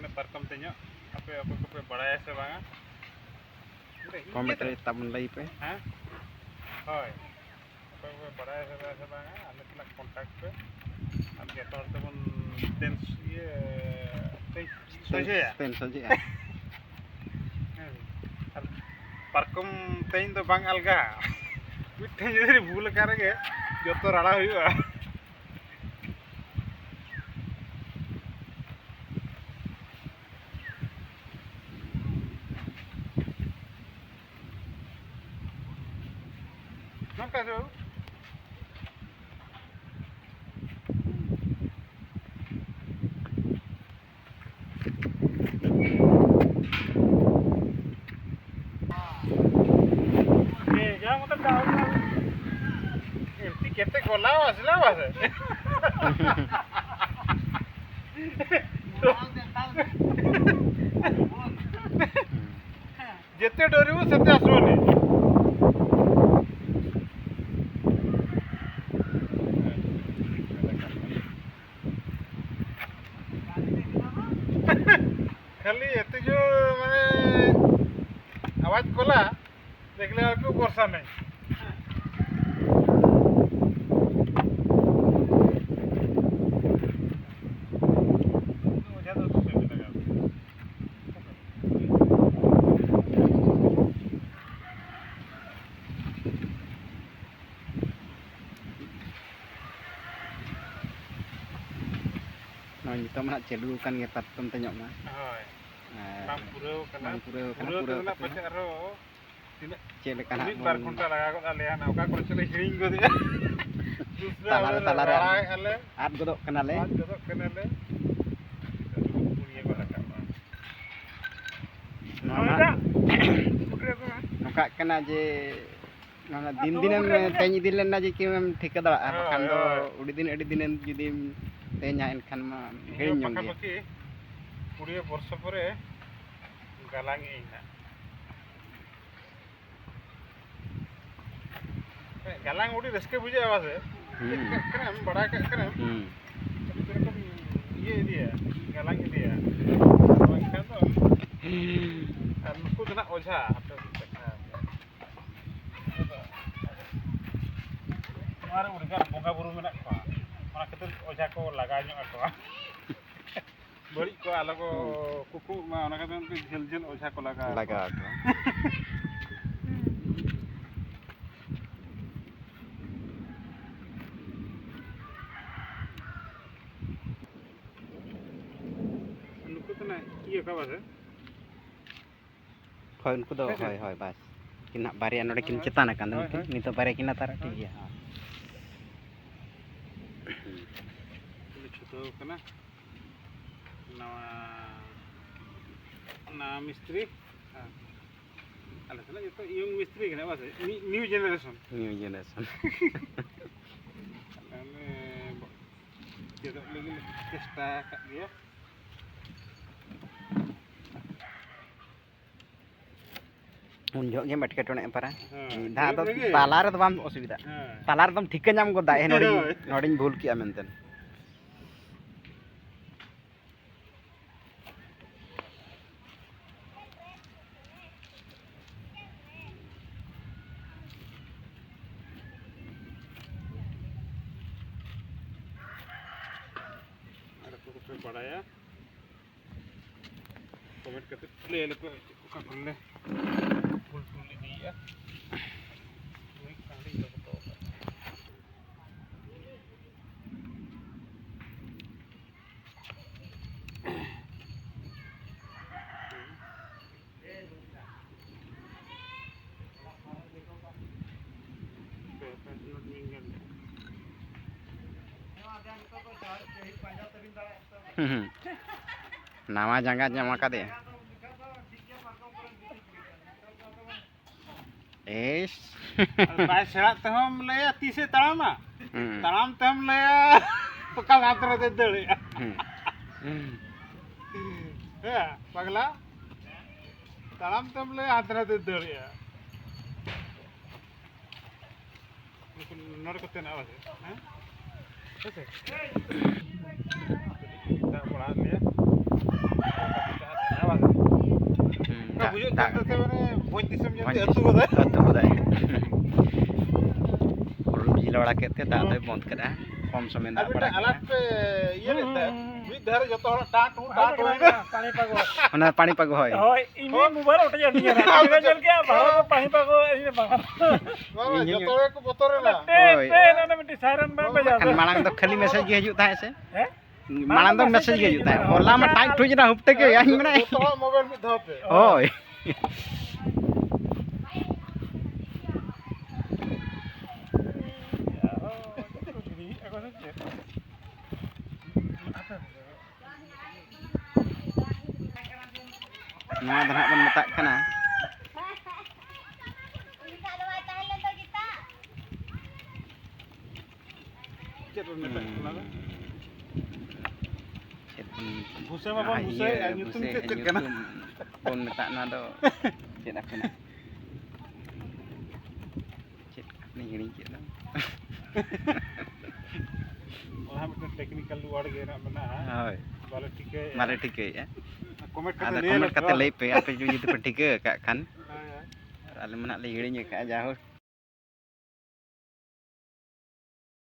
ᱠᱟᱱᱟ ᱯᱟᱨᱠᱚᱢ ᱛᱮᱧᱚᱜ ᱟᱯᱮ ᱚᱠᱚᱭ ᱠᱚᱯᱮ ᱵᱟᱲᱟᱭᱟ ᱥᱮ ᱵᱟᱝᱟ कमेंट रे तब लई पे ᱦᱮᱸ ᱦᱳᱭ ᱚᱠᱚᱭ ᱠᱚᱯᱮ ᱵᱟᱲᱟᱭᱟ ᱥᱮ ᱵᱟᱝᱟ ᱟᱞᱮ ᱥᱟᱞᱟᱜ ᱠᱚᱱᱴᱟᱠᱴ ᱯᱮ ᱟᱨ ᱡᱚᱛᱚ ᱦᱚᱲ ᱛᱮᱵᱚᱱ ᱥᱚᱡᱷᱮᱭᱟ ᱥᱚᱡᱷᱮᱭᱟ ᱟᱨ ᱯᱟᱨᱠᱚᱢ ᱛᱮᱧ ᱫᱚ ᱵᱟᱝ ᱟᱞᱜᱟ ᱢᱤᱫᱴᱷᱮᱱ ᱡᱩᱫᱤ ᱵᱷᱩᱞ ᱟᱠᱟᱱ ᱨᱮᱜᱮ ᱡᱚᱛᱚ ᱨᱟᱲᱟ ᱦᱩᱭᱩᱜᱼᱟ नमस्कार बाबू क्या मतलब डाउन एमती केते गोला आसला बासे जेते डरिबो सेते आसबोनी खाली एते जो माने आवाज कोला देखले आपको वर्षा नहीं नितो मा चलू कान गे पारकम तညော့मा हाय नाम पुरेव कना पुरेव पछे आरो तिना चेले काना मिद बार घंटा लगा गद आले ना ओका करे चले हिरिंग गदे तला रे आले आद गदो कनाले पुनिया को लगा नोका कना जे ना दिन दिनम तेñ इदि लेना जे किम ठिका दड़ा बखान दो उडी दिन जुदी तेña एनखान मा हेरिñ ñong गे 20 वर्ष परे गालांग इना गालांग उडी रस्के बुझे आवाज है करम बड़ा करम एरकम ये दिया गालांग दिया बखान दो আর নুকু দনা ওঝা তোমার উড়গার বঙ্গা Bru Mena co ona ketul oja ko laga nyok ako bari ko ala ko kuku ma ona ka tu jel oja ko laga ako nuku tana iya ka base hoy uनको do hoy bas kina bari anode kin cetan akan mungkin nito bari kina tara ठीक है हां छोटो कना ना मिस्त्री आले तो young मिस्त्री कना बस न्यू जनरेशन आले जेdo lagi चेष्टा का dia उन जो गे मटके टोने पारा दा दो तालार दो बाम असुविधा तालार दम ठीक नाम गो दा नोडिन भूल किया मेनतेन बढ़ाया कमेंट करते ले लेको का खुले फुल दिया वही कांडी लगतो नामा जंगा जमा का दे एस बाय सेड़ा ते हम लया 30 तड़ामा तड़ाम ते हम लया पक्का हाथ रे दे है पगला तड़ाम ते हम लया हाथ रे दे नर को तेना आवाज हैं ऐसे kita पढ़ा लिया awas. Ka bujur tak te mane boj disam jante atu goda. ᱟᱹᱛᱩ ᱜᱚᱫᱟᱭ ᱦᱩᱲᱩ ᱵᱤᱡᱽᱞᱤ ᱵᱟᱲᱟ ᱠᱮᱫ ᱛᱮ ᱫᱟᱜ ᱫᱚᱭ ᱵᱚᱱᱫ ᱠᱮᱫᱟ ᱠᱚᱢ ᱥᱚᱢᱚᱭ ᱫᱟᱜ ᱵᱟᱲᱟ alat ᱠᱮᱫᱟ pe iye leta. Mid dhare joto hor ta tu pani pago. ᱚᱱᱟ ᱯᱟଣି ᱯᱟᱜᱚ ᱦᱳᱭ ᱦᱳᱭ ᱤᱧ ᱢᱳᱵᱟᱭᱤᱞ ᱚᱴᱮᱡ ᱟᱹᱰᱤᱧ ᱧᱮᱞ ᱠᱮᱜᱼᱟ ᱵᱷᱟᱨᱚᱛ ᱯᱟᱦᱤ ᱯᱟᱜᱚ ᱤᱧ ᱵᱟᱝ Baba joto ko botorela. ᱦᱳᱭ ᱚᱱᱟ ᱢᱤᱫᱴᱤᱡ ᱥᱟᱭᱨᱮᱱ ᱵᱟᱝ ᱵᱟᱡᱟᱣ ᱠᱷᱟᱱ ᱢᱟᱲᱟᱝ ᱫᱚ ᱠᱷᱟᱹᱞᱤ ᱢᱮᱥᱮᱡ ᱜᱮ ᱦᱤᱡᱩᱜ ᱛᱟᱦᱮᱸ ᱥᱮ ᱦᱮᱸ ᱢᱟᱲᱟᱝ ᱫᱚ ᱢᱮᱥᱮᱡ ᱜᱮ ᱦᱤᱡᱩᱜ ᱛᱟᱦᱮᱸ ᱦᱚᱞᱟ ᱢᱟ ᱴᱟᱡ ᱴᱩᱡ ᱮᱱᱟ ᱦᱩᱯᱴᱮ ᱜᱮ ᱤᱧ ᱢᱮᱱᱟ Joto hor mobile mid dhaw pe. ᱦᱳᱭ nova ᱫᱚ ᱱᱟᱦᱟᱜ ᱵᱚᱱ ᱢᱮᱛᱟᱜ ᱠᱟᱱᱟ Chet bon meta kana. ᱪᱮᱫ Buse ma bang buse nyutum chet kana. ᱵᱚᱱ ᱢᱮᱛᱟᱜ ᱱᱚᱣᱟ ᱫᱚ ᱪᱮᱫ ᱟᱯᱮᱱᱟ ᱪᱮᱫ ᱟᱯᱮ ᱦᱤᱲᱤᱧ ᱠᱮᱫ ᱫᱚ Ona miten technical word ge na mena. ᱦᱳᱭ Bale tike. ᱵᱟᱞᱮ ᱴᱷᱤᱠᱟᱹᱭᱮᱜᱼᱟ Comment ᱟᱫᱚ kate ᱠᱚᱢᱮᱱᱴ ᱠᱟᱛᱮ ᱞᱟᱹᱭ ᱯᱮ ᱟᱯᱮ ᱡᱩᱫᱤ ᱯᱮ ᱴᱷᱤᱠᱟᱹ ᱟᱠᱟᱫ ᱠᱷᱟᱱ ᱟᱞᱮ ᱢᱟ ᱱᱟᱦᱟᱜ ᱞᱮ ᱦᱤᱲᱤᱧ ᱟᱠᱟᱫᱼᱟ ᱡᱟᱭᱦᱳᱠ